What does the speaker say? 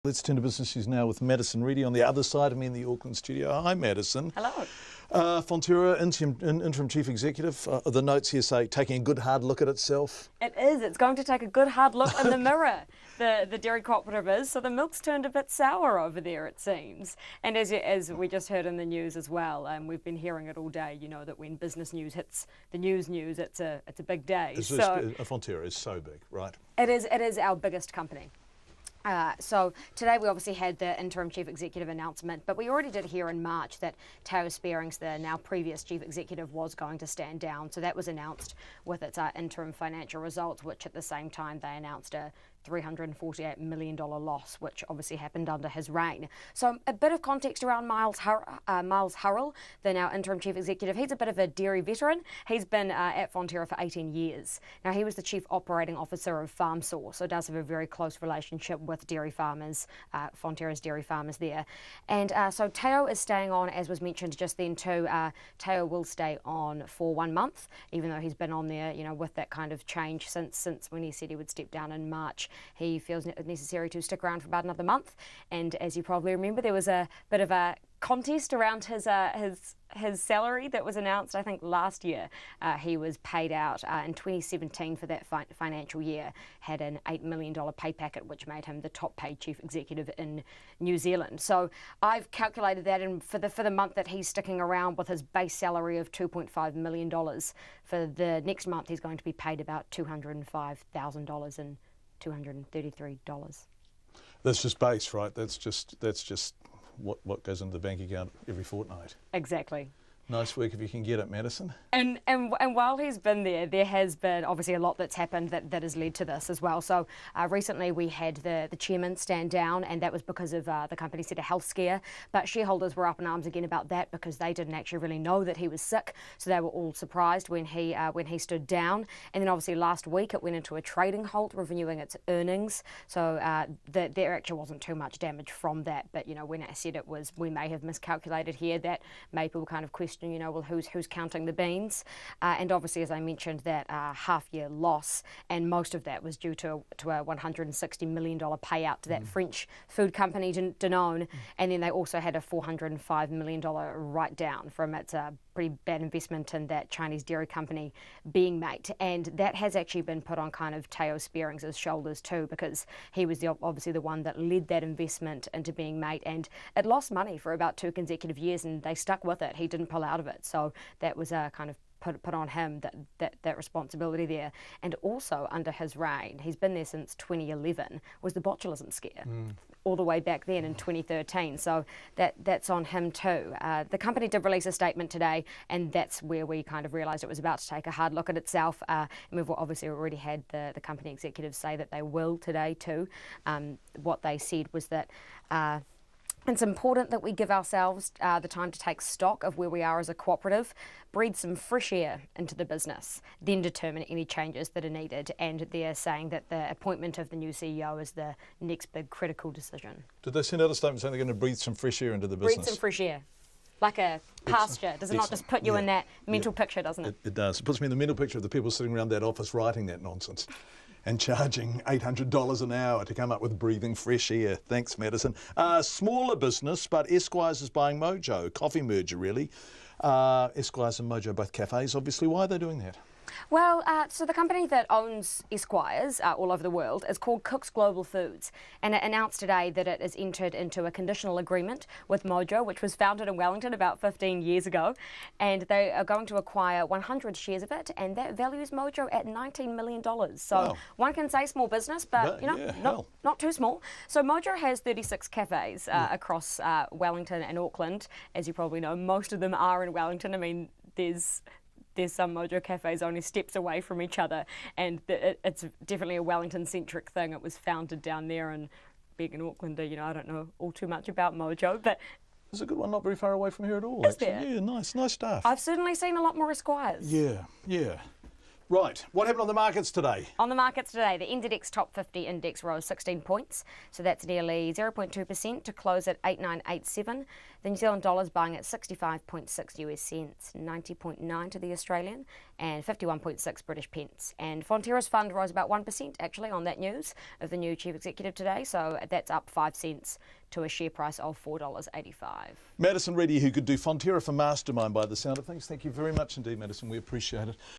Let's turn to business news now with Madison Reedy on the other side of me in the Auckland studio. Hi, Madison. Hello. Fonterra, interim chief executive. The notes here say taking a good hard look at itself. It is. It's going to take a good hard look in the mirror. The dairy cooperative is. So the milk's turned a bit sour over there, it seems. And as we just heard in the news as well, we've been hearing it all day. You know that when business news hits the news, it's a big day. Fonterra is so big, right? It is our biggest company. So today we obviously had the interim chief executive announcement, but we already did hear in March that Teo Spearings, the now previous chief executive, was going to stand down. So that was announced with its interim financial results, which at the same time they announced a $348 million loss, which obviously happened under his reign. So a bit of context around Miles Hurrell, the now interim chief executive. He's a bit of a dairy veteran. He's been at Fonterra for 18 years. Now, he was the chief operating officer of FarmSource, so does have a very close relationship with dairy farmers, Fonterra's dairy farmers there. And so Teo is staying on, as was mentioned just then too. Teo will stay on for 1 month, even though he's been on there, you know, with that kind of change since when he said he would step down in March. He feels necessary to stick around for about another month. And as you probably remember, there was a bit of a contest around his salary that was announced, I think, last year. He was paid out in 2017 for that financial year, had an $8 million pay packet, which made him the top paid chief executive in New Zealand. So I've calculated that, and for the month that he's sticking around with his base salary of $2.5 million, for the next month he's going to be paid about $205,000 and $233. That's just base, right? That's just what goes into the bank account every fortnight. Exactly. Nice work if you can get it, Madison. And while he's been there has been obviously a lot that's happened that has led to this as well. So recently we had the chairman stand down, and that was because of the company said a health scare. But shareholders were up in arms again about that because they didn't actually really know that he was sick. So they were all surprised when he stood down. And then obviously last week it went into a trading halt, reviewing its earnings. So there actually wasn't too much damage from that. But you know, when I said it was, we may have miscalculated here, that made people kind of question, you know, well, who's counting the beans? And obviously, as I mentioned, that half-year loss, and most of that was due to a $160 million payout to that French food company, Danone, and then they also had a $405 million write-down from its pretty bad investment in that Chinese dairy company, Being Mate, and that has actually been put on kind of Teo Spearings' shoulders too, because he was obviously the one that led that investment into Being Mate, and it lost money for about 2 consecutive years, and they stuck with it. He didn't pull out of it, so that was a kind of put on him that responsibility there. And also under his reign, he's been there since 2011, was the botulism scare. All the way back then in 2013, so that's on him too. The company did release a statement today, and that's where we kind of realised it was about to take a hard look at itself. And we've obviously already had the company executives say that they will today too. What they said was that it's important that we give ourselves the time to take stock of where we are as a cooperative, breathe some fresh air into the business, then determine any changes that are needed. And they're saying that the appointment of the new CEO is the next big critical decision. Did they send out a statement saying they're going to breathe some fresh air into the business? Breathe some fresh air. Like a pasture. Does it not just put you in that mental picture, doesn't it? It does. It puts me in the mental picture of the people sitting around that office writing that nonsense and charging $800 an hour to come up with breathing fresh air. Thanks, Madison. Smaller business, but Esquires is buying Mojo. Coffee merger, really. Esquires and Mojo, both cafes, obviously. Why are they doing that? Well, so the company that owns Esquires all over the world is called Cook's Global Foods, and it announced today that it has entered into a conditional agreement with Mojo, which was founded in Wellington about 15 years ago, and they are going to acquire 100 shares of it, and that values Mojo at $19 million. So one can say small business, but you know, not too small. So Mojo has 36 cafes across Wellington and Auckland. As you probably know, most of them are in Wellington. I mean, there's some Mojo cafes only steps away from each other, and it's definitely a Wellington-centric thing. It was founded down there, and being an Aucklander, you know, I don't know all too much about Mojo, but there's a good one not very far away from here at all. Is there? Yeah, nice stuff. I've certainly seen a lot more Esquires. Yeah. Right, what happened on the markets today? On the markets today, the NZX Top 50 index rose 16 points, so that's nearly 0.2% to close at 8987. The New Zealand dollar is buying at 65.6 US cents, 90.9 to the Australian, and 51.6 British pence. And Fonterra's fund rose about 1% actually on that news of the new chief executive today, so that's up 5 cents to a share price of $4.85. Madison Reedy, who could do Fonterra for Mastermind by the sound of things. Thank you very much indeed, Madison. We appreciate it.